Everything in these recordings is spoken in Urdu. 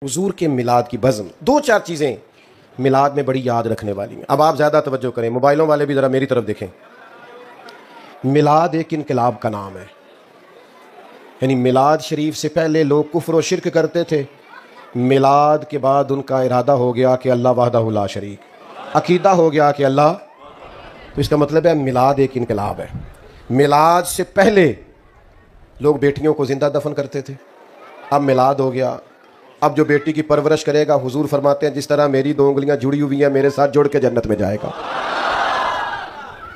حضور کے میلاد کی بزم، دو چار چیزیں میلاد میں بڑی یاد رکھنے والی ہیں۔ اب آپ زیادہ توجہ کریں، موبائلوں والے بھی ذرا میری طرف دیکھیں۔ میلاد ایک انقلاب کا نام ہے، یعنی میلاد شریف سے پہلے لوگ کفر و شرک کرتے تھے، میلاد کے بعد ان کا ارادہ ہو گیا کہ اللہ وحدہ لا شریک، عقیدہ ہو گیا کہ اللہ، تو اس کا مطلب ہے میلاد ایک انقلاب ہے۔ میلاد سے پہلے لوگ بیٹیوں کو زندہ دفن کرتے تھے، اب میلاد ہو گیا، اب جو بیٹی کی پرورش کرے گا، حضور فرماتے ہیں جس طرح میری دو انگلیاں جڑی ہوئی ہیں میرے ساتھ جڑ کے جنت میں جائے گا۔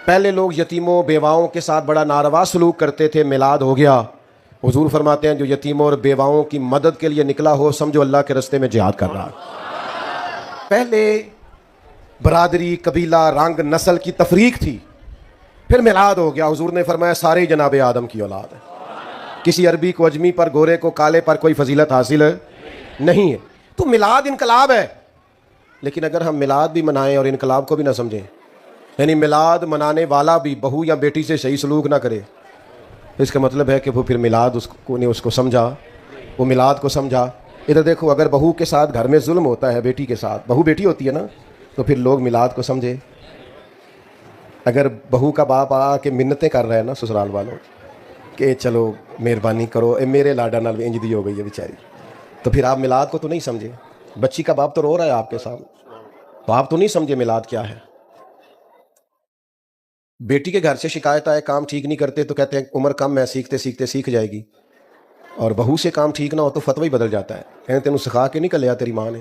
پہلے لوگ یتیموں بیواؤں کے ساتھ بڑا ناروا سلوک کرتے تھے، میلاد ہو گیا، حضور فرماتے ہیں جو یتیموں اور بیواؤں کی مدد کے لیے نکلا ہو سمجھو اللہ کے رستے میں جہاد کر رہا ہے۔ پہلے برادری، قبیلہ، رنگ، نسل کی تفریق تھی، پھر میلاد ہو گیا، حضور نے فرمایا سارے جناب آدم کی اولاد ہے، کسی عربی کو اجمی پر، گورے کو کالے پر کوئی فضیلت حاصل نہیں ہے۔ تو میلاد انقلاب ہے، لیکن اگر ہم میلاد بھی منائیں اور انقلاب کو بھی نہ سمجھیں، یعنی میلاد منانے والا بھی بہو یا بیٹی سے صحیح سلوک نہ کرے، اس کا مطلب ہے کہ وہ پھر میلاد اس کو سمجھا، وہ میلاد کو سمجھا۔ ادھر دیکھو، اگر بہو کے ساتھ گھر میں ظلم ہوتا ہے، بیٹی کے ساتھ، بہو بیٹی ہوتی ہے نا، تو پھر لوگ میلاد کو سمجھے۔ اگر بہو کا باپ آ کے منتیں کر رہے ہیں نا سسرال والوں کہ چلو مہربانی کرو، میرے لاڈا نال انج دی ہو گئی ہے بیچاری، تو پھر آپ میلاد کو تو نہیں سمجھے۔ بچی کا باپ تو رو رہا ہے آپ کے سامنے، تو آپ تو نہیں سمجھے میلاد کیا ہے۔ بیٹی کے گھر سے شکایت آئے کام ٹھیک نہیں کرتے تو کہتے ہیں عمر کم ہے، سیکھتے سیکھتے سیکھ جائے گی، اور بہو سے کام ٹھیک نہ ہو تو فتوی بدل جاتا ہے، کہتے تینوں سکھا کے نہیں کلیا تیری ماں نے،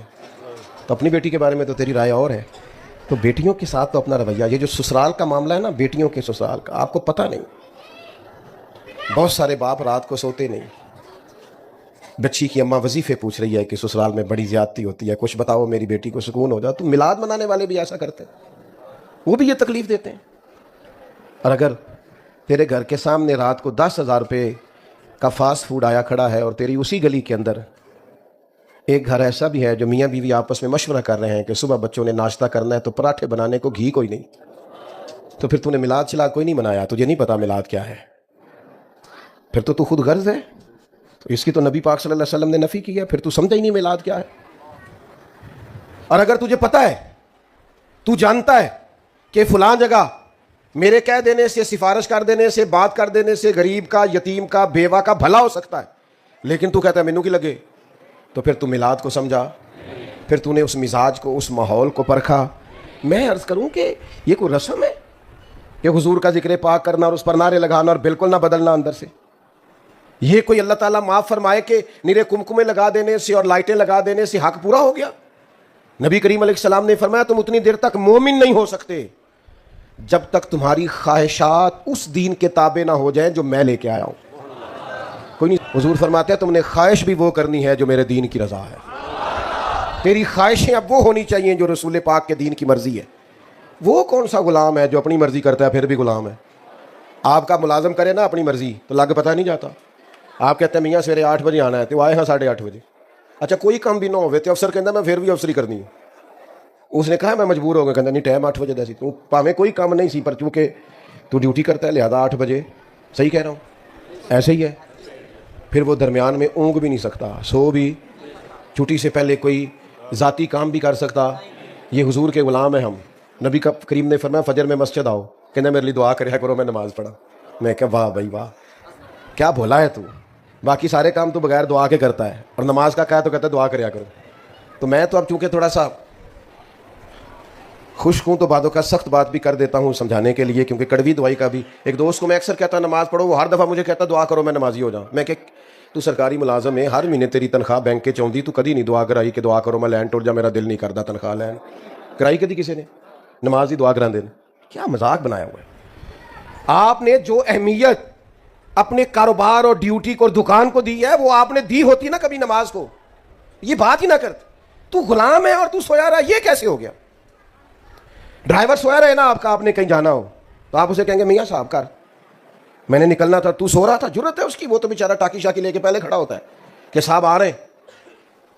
تو اپنی بیٹی کے بارے میں تو تیری رائے اور ہے۔ تو بیٹیوں کے ساتھ تو اپنا رویہ، یہ جو سسرال کا معاملہ ہے نا، بیٹیوں کے سسرال کا، آپ کو پتہ نہیں، بہت سارے باپ رات کو سوتے نہیں، بچی کی اماں وظیفے پوچھ رہی ہے کہ سسرال میں بڑی زیادتی ہوتی ہے، کچھ بتاؤ میری بیٹی کو سکون ہو جائے۔ تو میلاد منانے والے بھی ایسا کرتے ہیں، وہ بھی یہ تکلیف دیتے ہیں۔ اور اگر تیرے گھر کے سامنے رات کو 10,000 روپے کا فاسٹ فوڈ آیا کھڑا ہے، اور تیری اسی گلی کے اندر ایک گھر ایسا بھی ہے جو میاں بیوی آپس میں مشورہ کر رہے ہیں کہ صبح بچوں نے ناشتہ کرنا ہے تو پراٹھے بنانے کو گھی کوئی نہیں، تو پھر تو نے میلاد شلاد کوئی نہیں منایا، تجھے نہیں پتا میلاد کیا ہے، پھر تو خود غرض ہے، تو اس کی تو نبی پاک صلی اللہ علیہ وسلم نے نفی کی ہے، پھر تو سمجھا ہی نہیں میلاد کیا ہے۔ اور اگر تجھے پتا ہے، تو جانتا ہے کہ فلاں جگہ میرے کہہ دینے سے، سفارش کر دینے سے، بات کر دینے سے غریب کا، یتیم کا، بیوہ کا بھلا ہو سکتا ہے، لیکن تو کہتا ہے مینوں کی لگے، تو پھر تو میلاد کو سمجھا، پھر تو نے اس مزاج کو، اس ماحول کو پرکھا۔ میں عرض کروں کہ یہ کوئی رسم ہے کہ حضور کا ذکر پاک کرنا اور اس پر نعرے لگانا اور بالکل نہ بدلنا اندر سے؟ یہ کوئی اللہ تعالیٰ معاف فرمائے کہ نیرے کمکمے لگا دینے سے اور لائٹیں لگا دینے سے حق پورا ہو گیا؟ نبی کریم علیہ السلام نے فرمایا تم اتنی دیر تک مومن نہیں ہو سکتے جب تک تمہاری خواہشات اس دین کے تابع نہ ہو جائیں جو میں لے کے آیا ہوں۔ کوئی نہیں، حضور فرماتے ہیں تم نے خواہش بھی وہ کرنی ہے جو میرے دین کی رضا ہے، تیری خواہشیں اب وہ ہونی چاہیے جو رسول پاک کے دین کی مرضی ہے۔ وہ کون سا غلام ہے جو اپنی مرضی کرتا ہے پھر بھی غلام ہے؟ آپ کا ملازم کرے نا اپنی مرضی تو لگ پتہ نہیں جاتا۔ آپ کہتے ہیں میاں سویرے 8 بجے آنا ہے، تو آئے ہاں 8:30 بجے، اچھا کوئی کام بھی نہ ہوئے تو افسر کہتا میں پھر بھی افسری کرنی ہے، اس نے کہا میں مجبور ہو گیا، کہتا نہیں ٹائم 8 بجے دا سی، تو پاویں کوئی کام نہیں سی پر چونکہ تو ڈیوٹی کرتا ہے لہذا 8 بجے، صحیح کہہ رہا ہوں؟ ایسے ہی ہے، پھر وہ درمیان میں اونگ بھی نہیں سکتا، سو بھی، چھٹی سے پہلے کوئی ذاتی کام بھی کر سکتا۔ یہ حضور کے غلام ہیں ہم۔ نبی کریم نے فرمایا فجر میں مسجد آؤ، کہنا میرے لیے دعا کریا کرو میں نماز پڑھا۔ میں کہا واہ بھائی واہ، کیا بھولا ہے تو، باقی سارے کام تو بغیر دعا کے کرتا ہے، اور نماز کا کہا تو کہتا ہے دعا کریا کرو۔ تو میں تو اب چونکہ تھوڑا سا خشک ہوں تو بعدوں کا سخت بات بھی کر دیتا ہوں سمجھانے کے لیے، کیونکہ کڑوی دعائی کا بھی ایک دوست کو میں اکثر کہتا نماز پڑھو، وہ ہر دفعہ مجھے کہتا دعا کرو میں نمازی ہو جاؤں۔ میں کہ تو سرکاری ملازم ہے، ہر مہینے تیری تنخواہ بینک کے چوندی، تو کدی نہیں دعا کرائی کہ دعا کرو میں لین ٹوٹ جا، میرا دل نہیں کرتا تنخواہ لین کرائی کدی کسی نے؟ نماز ہی دعا کرا دینا، کیا مذاق بنایا ہوا ہے۔ آپ نے جو اہمیت اپنے کاروبار اور ڈیوٹی کو اور دکان کو دی ہے وہ آپ نے دی ہوتی نا کبھی نماز کو، یہ بات ہی نہ کرتے۔ تو غلام ہے اور تو سویا رہا، یہ کیسے ہو گیا؟ ڈرائیور سویا رہے نا آپ کا، آپ نے کہیں جانا ہو تو آپ اسے کہیں گے میاں صاحب کر، میں نے نکلنا تھا، تو سو رہا تھا، جرت ہے اس کی، وہ تو بیچارہ ٹاکی شاکی لے کے پہلے کھڑا ہوتا ہے کہ صاحب آ رہے ہیں۔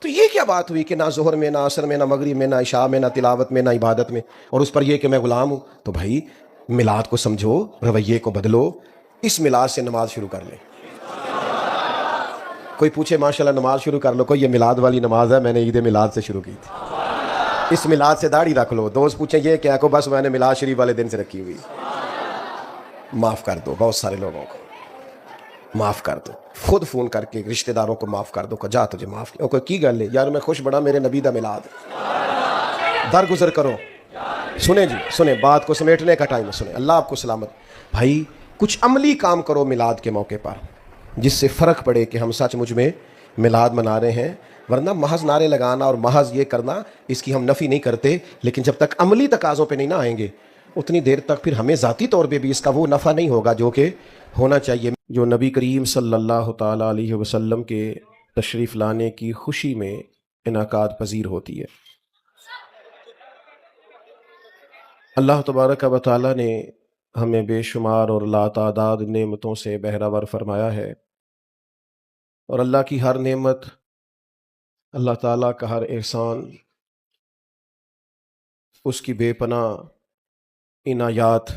تو یہ کیا بات ہوئی کہ نہ ظہر میں، نہ عصر میں، نہ مغرب میں، نہ عشاء میں، نہ تلاوت میں، نہ عبادت میں، اور اس پر یہ کہ میں غلام ہوں؟ تو بھائی میلاد کو سمجھو، رویے کو بدلو، اس میلاد سے نماز شروع کر لیں۔ کوئی پوچھے ماشاءاللہ نماز شروع کر لو، کوئی یہ میلاد والی نماز ہے، میں نے عید میلاد سے شروع کی تھی، اس میلاد سے داڑھی رکھ لو۔ دوست پوچھیں یہ کیا کو، بس میں نے میلاد شریف والے دن سے رکھی ہوئی۔ معاف کر دو، بہت سارے لوگوں کو معاف کر دو، خود فون کر کے رشتہ داروں کو معاف کر دو کہ جا تجھے معاف کیا، کوئی کی گل ہے یار میں خوش بڑا میرے نبی دا میلاد، درگزر کرو۔ سنیں جی سنیں، بات کو سمیٹنے کا ٹائم ہے، سنیں، اللہ آپ کو سلامت۔ بھائی کچھ عملی کام کرو میلاد کے موقع پر جس سے فرق پڑے کہ ہم سچ مجھ میں میلاد منا رہے ہیں، ورنہ محض نعرے لگانا اور محض یہ کرنا اس کی ہم نفی نہیں کرتے، لیکن جب تک عملی تقاضوں پہ نہیں نہ آئیں گے اتنی دیر تک پھر ہمیں ذاتی طور پہ بھی اس کا وہ نفع نہیں ہوگا جو کہ ہونا چاہیے، جو نبی کریم صلی اللہ تعالیٰ علیہ وسلم کے تشریف لانے کی خوشی میں انعقاد پذیر ہوتی ہے۔ اللہ تبارک و تعالیٰ نے ہمیں بے شمار اور لاتعداد نعمتوں سے بہرہ فرمایا ہے، اور اللہ کی ہر نعمت، اللہ تعالیٰ کا ہر احسان، اس کی بے پناہ عنایات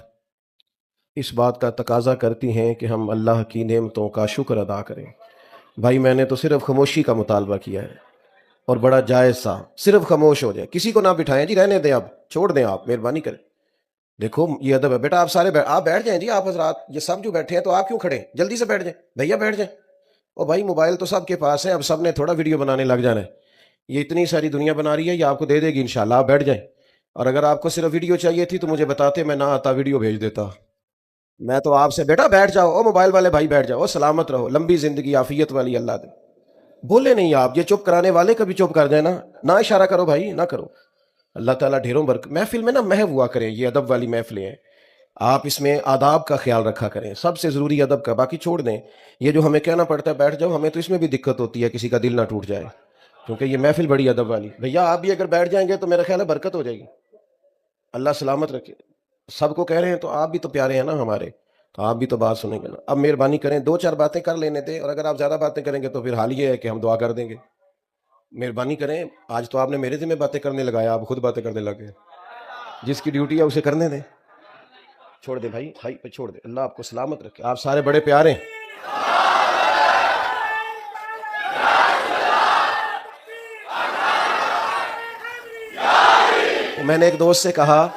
اس بات کا تقاضا کرتی ہیں کہ ہم اللہ کی نعمتوں کا شکر ادا کریں۔ بھائی میں نے تو صرف خاموشی کا مطالبہ کیا ہے، اور بڑا جائز سا، صرف خاموش ہو جائے، کسی کو نہ بٹھائیں جی، رہنے دیں، اب چھوڑ دیں، آپ مہربانی کریں۔ دیکھو یہ ادب ہے بیٹا، آپ سارے آپ بیٹھ جائیں جی، آپ حضرات یہ سب جو بیٹھے ہیں تو آپ کیوں کھڑے ہیں، جلدی سے بیٹھ جائیں بھیا، بیٹھ جائیں۔ اور بھائی موبائل تو سب کے پاس ہے، اب سب نے تھوڑا ویڈیو بنانے لگ جانا ہے، یہ اتنی ساری دنیا بنا رہی ہے، یہ آپ کو دے دے گی انشاءاللہ، آپ بیٹھ جائیں۔ اور اگر آپ کو صرف ویڈیو چاہیے تھی تو مجھے بتاتے، میں نہ آتا ویڈیو بھیج دیتا۔ میں تو آپ سے بیٹا بیٹھ جاؤ، او موبائل والے بھائی بیٹھ جاؤ، سلامت رہو، لمبی زندگی عافیت والی اللہ دے۔ بولے نہیں آپ، یہ چپ کرانے والے کبھی چپ کر جائیں نا، نہ اشارہ کرو بھائی، نہ کرو۔ اللہ تعالیٰ ڈھیروں برکت، محفل میں نا محو ہوا کریں، یہ ادب والی محفلیں ہیں، آپ اس میں آداب کا خیال رکھا کریں، سب سے ضروری ادب کا، باقی چھوڑ دیں۔ یہ جو ہمیں کہنا پڑتا ہے بیٹھ جاؤ، ہمیں تو اس میں بھی دقت ہوتی ہے کسی کا دل نہ ٹوٹ جائے، کیونکہ یہ محفل بڑی ادب والی۔ بھیا آپ بھی اگر بیٹھ جائیں گے تو میرا خیال ہے برکت ہو جائے گی، اللہ سلامت رکھے۔ سب کو کہہ رہے ہیں تو آپ بھی تو پیارے ہیں نا ہمارے، تو آپ بھی تو بات سنیں گے نا۔ اب مہربانی کریں، دو چار باتیں کر لینے دیں، اور اگر آپ زیادہ باتیں کریں گے تو پھر حال یہ ہے کہ ہم دعا کر دیں گے۔ مہربانی کریں، آج تو آپ نے میرے ذمہ باتیں کرنے لگایا، آپ خود باتیں کرنے لگے، جس کی ڈیوٹی ہے اسے کرنے دیں، چھوڑ دیں بھائی، بھائی پہ چھوڑ دیں۔ اللہ آپ کو سلامت رکھے، آپ سارے بڑے پیارے ہیں۔ میں نے ایک دوست سے کہا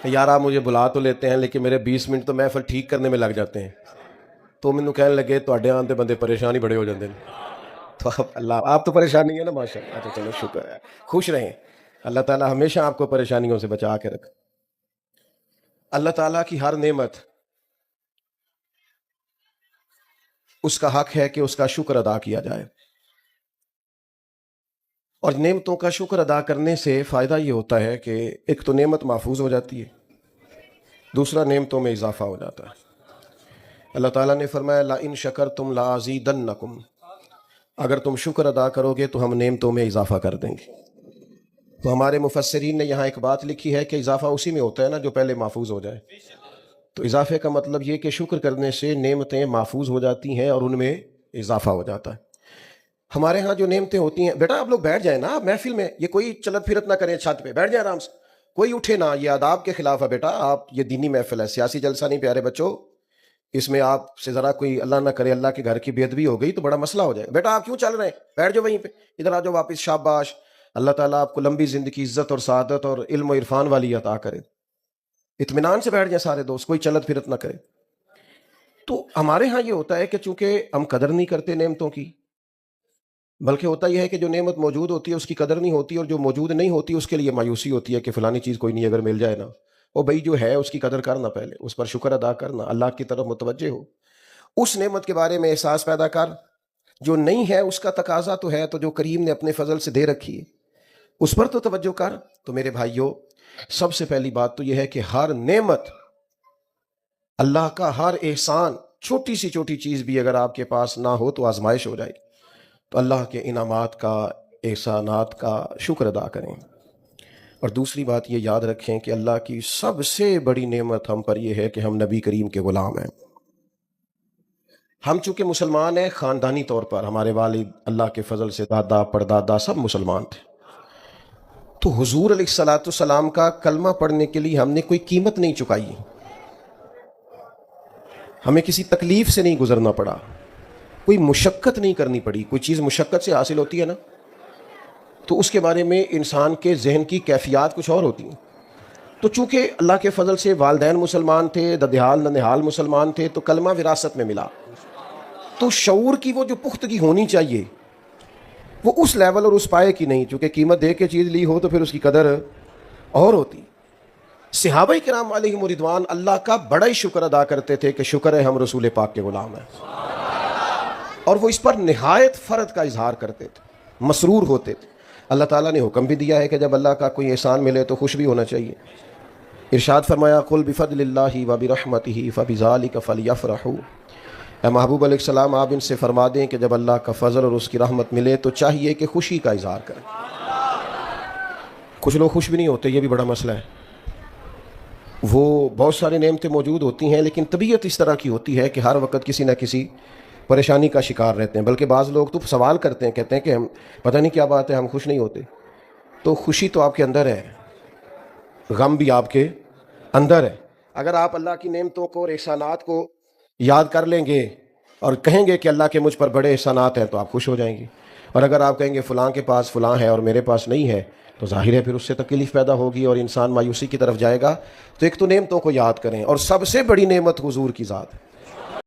کہ یار آپ مجھے بلا تو لیتے ہیں لیکن میرے 20 منٹ تو محفل ٹھیک کرنے میں لگ جاتے ہیں، تو مینوں کہنے لگے تواڈے آن تے بندے پریشان ہی بڑے ہو جاندے ہیں۔ تو اللہ آپ تو پریشان نہیں ہے نا، ماشاء اللہ، اچھا چلو شکر ہے، خوش رہیں، اللہ تعالیٰ ہمیشہ آپ کو پریشانیوں سے بچا کے رکھے۔ اللہ تعالیٰ کی ہر نعمت اس کا حق ہے کہ اس کا شکر ادا کیا جائے، اور نعمتوں کا شکر ادا کرنے سے فائدہ یہ ہوتا ہے کہ ایک تو نعمت محفوظ ہو جاتی ہے، دوسرا نعمتوں میں اضافہ ہو جاتا ہے۔ اللہ تعالیٰ نے فرمایا لَإِن شَكَرْتُمْ لَأَزِيدَنَّكُمْ، اگر تم شکر ادا کرو گے تو ہم نعمتوں میں اضافہ کر دیں گے۔ تو ہمارے مفسرین نے یہاں ایک بات لکھی ہے کہ اضافہ اسی میں ہوتا ہے نا جو پہلے محفوظ ہو جائے، تو اضافے کا مطلب یہ کہ شکر کرنے سے نعمتیں محفوظ ہو جاتی ہیں اور ان میں اضافہ ہو جاتا ہے۔ ہمارے ہاں جو نعمتیں ہوتی ہیں، بیٹا آپ لوگ بیٹھ جائیں نا محفل میں، یہ کوئی چلت پھرت نہ کریں، چھت پہ بیٹھ جائیں آرام سے، کوئی اٹھے نہ، یہ آداب کے خلاف ہے بیٹا، آپ یہ دینی محفل ہے، سیاسی جلسہ نہیں پیارے بچوں، اس میں آپ سے ذرا کوئی اللہ نہ کرے اللہ کے گھر کی بے ادبی ہو گئی تو بڑا مسئلہ ہو جائے۔ بیٹا آپ کیوں چل رہے ہیں، بیٹھ جاؤ وہیں پہ، ادھر آ جاؤ واپس، شاباش، اللہ تعالیٰ آپ کو لمبی زندگی، عزت اور سعادت اور علم و عرفان والی عطا کرے۔ اطمینان سے بیٹھ جائیں سارے دوست، کوئی چلت پھرت نہ کرے۔ تو ہمارے ہاں یہ ہوتا ہے کہ چونکہ ہم قدر نہیں کرتے نعمتوں کی، بلکہ ہوتا یہ ہے کہ جو نعمت موجود ہوتی ہے اس کی قدر نہیں ہوتی، اور جو موجود نہیں ہوتی اس کے لیے مایوسی ہوتی ہے کہ فلانی چیز کوئی نہیں، اگر مل جائے نا، وہ بھائی جو ہے اس کی قدر کرنا، پہلے اس پر شکر ادا کرنا، اللہ کی طرف متوجہ ہو، اس نعمت کے بارے میں احساس پیدا کر، جو نہیں ہے اس کا تقاضا تو ہے، تو جو کریم نے اپنے فضل سے دے رکھی ہے اس پر تو توجہ کر۔ تو میرے بھائیوں، سب سے پہلی بات تو یہ ہے کہ ہر نعمت، اللہ کا ہر احسان، چھوٹی سی چھوٹی چیز بھی اگر آپ کے پاس نہ ہو تو آزمائش ہو جائے گی، تو اللہ کے انعامات کا، احسانات کا شکر ادا کریں۔ اور دوسری بات یہ یاد رکھیں کہ اللہ کی سب سے بڑی نعمت ہم پر یہ ہے کہ ہم نبی کریم کے غلام ہیں۔ ہم چونکہ مسلمان ہیں خاندانی طور پر، ہمارے والد اللہ کے فضل سے دادا پردادا سب مسلمان تھے، تو حضور علیہ الصلاۃ والسلام کا کلمہ پڑھنے کے لیے ہم نے کوئی قیمت نہیں چکائی، ہمیں کسی تکلیف سے نہیں گزرنا پڑا، کوئی مشقت نہیں کرنی پڑی. کوئی چیز مشقت سے حاصل ہوتی ہے نا تو اس کے بارے میں انسان کے ذہن کی کیفیات کچھ اور ہوتی ہیں. تو چونکہ اللہ کے فضل سے والدین مسلمان تھے, ددیال ننہال مسلمان تھے, تو کلمہ وراثت میں ملا. تو شعور کی وہ جو پختگی ہونی چاہیے وہ اس لیول اور اس پائے کی نہیں. چونکہ قیمت دے کے چیز لی ہو تو پھر اس کی قدر اور ہوتی. صحابہ کرام علیہم رضوان اللہ کا بڑا ہی شکر ادا کرتے تھے کہ شکر ہے ہم رسول پاک کے غلام ہیں, اور وہ اس پر نہایت فرد کا اظہار کرتے تھے, مسرور ہوتے تھے. اللہ تعالیٰ نے حکم بھی دیا ہے کہ جب اللہ کا کوئی احسان ملے تو خوش بھی ہونا چاہیے. ارشاد فرمایا قل بفضل اللہ وبرحمتہ فبذلک فلیفرحوا. اے محبوب علیہ السلام آپ ان سے فرما دیں کہ جب اللہ کا فضل اور اس کی رحمت ملے تو چاہیے کہ خوشی کا اظہار کریں. کچھ لوگ خوش بھی نہیں ہوتے, یہ بھی بڑا مسئلہ ہے. وہ بہت ساری نعمتیں موجود ہوتی ہیں لیکن طبیعت اس طرح کی ہوتی ہے کہ ہر وقت کسی نہ کسی پریشانی کا شکار رہتے ہیں. بلکہ بعض لوگ تو سوال کرتے ہیں, کہتے ہیں کہ ہم پتہ نہیں کیا بات ہے ہم خوش نہیں ہوتے. تو خوشی تو آپ کے اندر ہے, غم بھی آپ کے اندر ہے. اگر آپ اللہ کی نعمتوں کو اور احسانات کو یاد کر لیں گے اور کہیں گے کہ اللہ کے مجھ پر بڑے احسانات ہیں تو آپ خوش ہو جائیں گے. اور اگر آپ کہیں گے فلاں کے پاس فلاں ہے اور میرے پاس نہیں ہے تو ظاہر ہے پھر اس سے تکلیف پیدا ہوگی اور انسان مایوسی کی طرف جائے گا. تو ایک تو نعمتوں کو یاد کریں, اور سب سے بڑی نعمت حضور کی ذات ہے.